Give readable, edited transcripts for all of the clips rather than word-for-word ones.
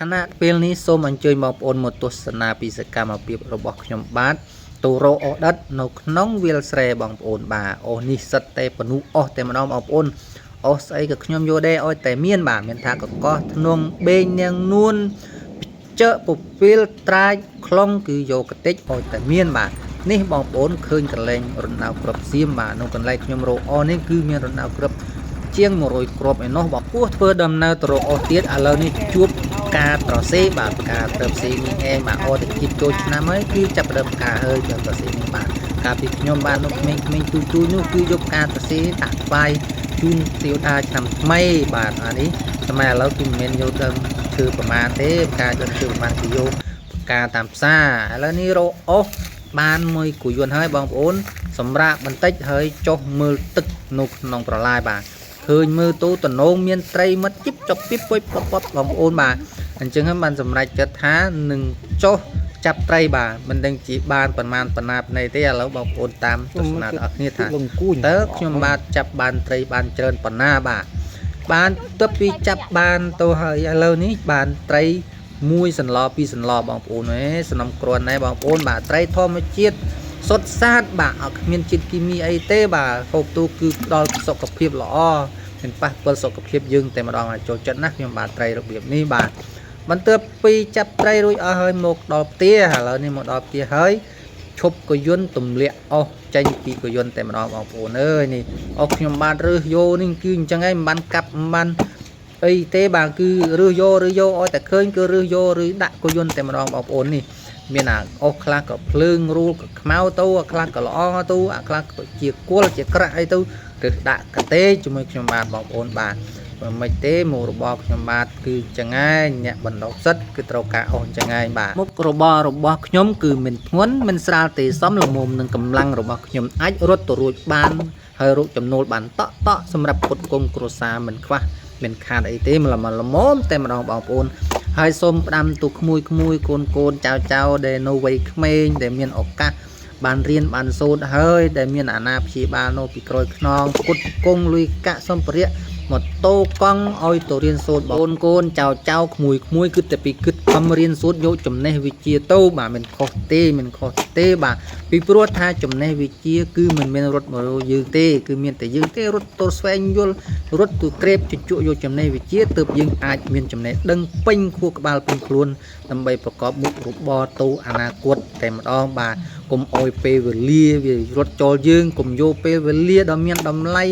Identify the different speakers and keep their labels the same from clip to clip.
Speaker 1: ขณะពេលនេះសូមអញ្ជើញបងប្អូនមកទស្សនាពីសកម្មភាពរបស់ខ្ញុំបាទទូរ៉ូអូដិតនៅក្នុងវាលស្រែបងប្អូនបាទអូនេះសិតតែបនុអស់តែម្ដងបងប្អូនអស់ស្អីក៏ខ្ញុំយកដែរឲ្យតែមានបាទមានថាកកោះធ្នងបេងនាងនួនជើពពេលត្រាចខ្លងគឺយកកតិចឲ្យតែមានបាទនេះបងប្អូនឃើញកលែងរណ្ដៅក្របសៀមបាទនៅកន្លែងខ្ញុំរកអនេះគឺមានរណ្ដៅក្របជាង100គ្រាប់ឯណោះបងពោះធ្វើដំណើរទៅរកអស់ទៀតឥឡូវនេះជួបការត្រសេបាទការត្រសេនេះឯងបាទអត់តែគិតចូលឆ្នាំហើយគឺចាប់ដើមការហើយទៅត្រសេនេះបាទកាលពីខ្ញុំបាននោះក្មេងៗទូនោះគឺយកការត្រសេដាក់ស្វាយជូនទាវតាឆ្នាំថ្មីបាទអានេះសម័យឥឡូវគឺមិនមែនយកដើមឈើប្រមាណទេការយកឈើប្រមាណគឺយកការតាមផ្សារឥឡូវនេះរកអស់បានមួយគូយួនហើយបងប្អូនសម្រាប់បន្តិចហើយចុះមើលទឹកនៅក្នុងប្រឡាយបាទឃើញមើលទូតំណងមានត្រីមិត្តជីបចប់ពីពុយពពបងប្អូនបាទអញ្ចឹងហើយបានសម្រេចចិត្តថានឹងចុះចាប់ត្រីបាទមិនដឹងជាបានប្រមាណប៉ុណ្ណាណីទេឥឡូវបងប្អូនតាមទស្សនាដល់គ្នាថាតើខ្ញុំបាទចាប់បានត្រីបានច្រើនប៉ុណ្ណាបាទបានទើបពីចាប់បានទៅហើយឥឡូវនេះបានត្រីមួយសន្លពីរសន្លបងប្អូនហេសំណុំគ្រាន់ដែរបងប្អូនបាទត្រីធម្មជាតិសុទ្ធសាធបាទអត់គ្មានជាតិគីមីអីទេបាទហូបទូគឺផ្ដល់សុខភាពល្អមិនប៉ះពាល់សុខភាពយើងតែម្ដងចូលចិត្តណាស់ខ្ញុំបាទត្រីរបៀបនេះបាទបន្ទាប់ពីចាប់ត្រីរួចអស់ហើយមកដល់ផ្ទះឥឡូវនេះមកដល់ផ្ទះហើយឈប់កយន្តទម្លាក់អស់ចេញពីកយន្តតែម្ដងបងប្អូនអើយនេះអស់ខ្ញុំបាទរើសយកនេះគឺអញ្ចឹងឯងមិនបានកាប់មិនបានអីទេបាទគឺរើសយកឲ្យតែឃើញគឺរើសយកឬដាក់កយន្តតែម្ដងបងប្អូននេះមានអាអស់ខ្លះក៏ភ្លើងរូលក៏ខ្មៅទៅអាខ្លះក៏ល្អទៅអាខ្លះក៏ជាគល់ជាក្រាក់អីទៅគឺដាក់កតេជាមួយខ្ញុំបាទបងប្អូនបាទមិនទេមុខរបរខ្ញុំបាទគឺចង្អាយអ្នកបណ្ដោះសិតគឺត្រូវការអស់ចង្អាយបាទមុខរបររបស់ខ្ញុំគឺមិនធ្ងន់មិនស្រាលទេសមល្មមនឹងកម្លាំងរបស់ខ្ញុំអាចរត់ទៅរួចបានហើយរកចំណូលបានតក់សម្រាប់ពុតគង់គ្រួសារមិនខ្វះមិនខាតអីទេល្មមតែម្ដងបងប្អូនហើយសូមផ្ដាំទូក្មួយកូនចៅដែលនៅវ័យក្មេងដែលមានឱកាសបានរៀនបានសូត្រហើយដែលមានអាណាព្យាបាលនៅពីក្រោយខ្នងពុតគង់លុយកាក់សម្ភារៈម៉ូតូកង់ឲ្យទៅរៀនសូត្របងកូនចៅក្មួយគឺតែពីគិតខំរៀនសូត្រយកចំណេះវិជ្ជាទៅបាទមិនខុសទេបាទពីព្រោះថាចំណេះវិជ្ជាគឺមិនមែនរត់មកយើងទេគឺមានតែយើងទេរត់ទៅស្វែងយល់រត់ទៅក្រេបជញ្ជក់យកចំណេះវិជ្ជាទើបយើងអាចមានចំណេះដឹងពេញខួរក្បាលពេញខ្លួនដើម្បីប្រកបមុខរបរទៅអនាគតតែម្ដងបាទកុំអោយពេលវេលាវារត់ចូលយើងកុំយកពេលវេលាដ៏មានតម្លៃ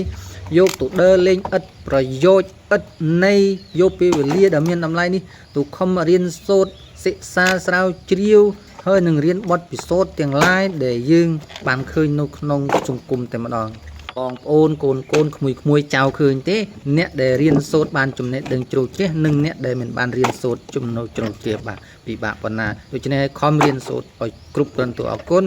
Speaker 1: យកទៅដើរលេងឥតប្រយោជន៍ឥតន័យយកពេលវេលាដ៏មានតម្លៃនេះទៅខំរៀនសូត្រសិក្សាស្រាវជ្រាវហើយនឹងរៀនបទពិសោធន៍ទាំងឡាយដែលយើងបានឃើញនៅក្នុងសង្គមតែម្ដងបងប្អូនកូនក្មួយចៅឃើញទេអ្នកដែលរៀនសូត្របានចំណេះដឹងជ្រៅជ្រះនិងអ្នកដែលមិនបានរៀនសូត្រចំណូលជ្រៅជ្រះបាទពិបាកប៉ុណ្ណាដូច្នេះខំរៀនសូត្រឲ្យគ្រប់គ្រាន់ទៅអរគុណ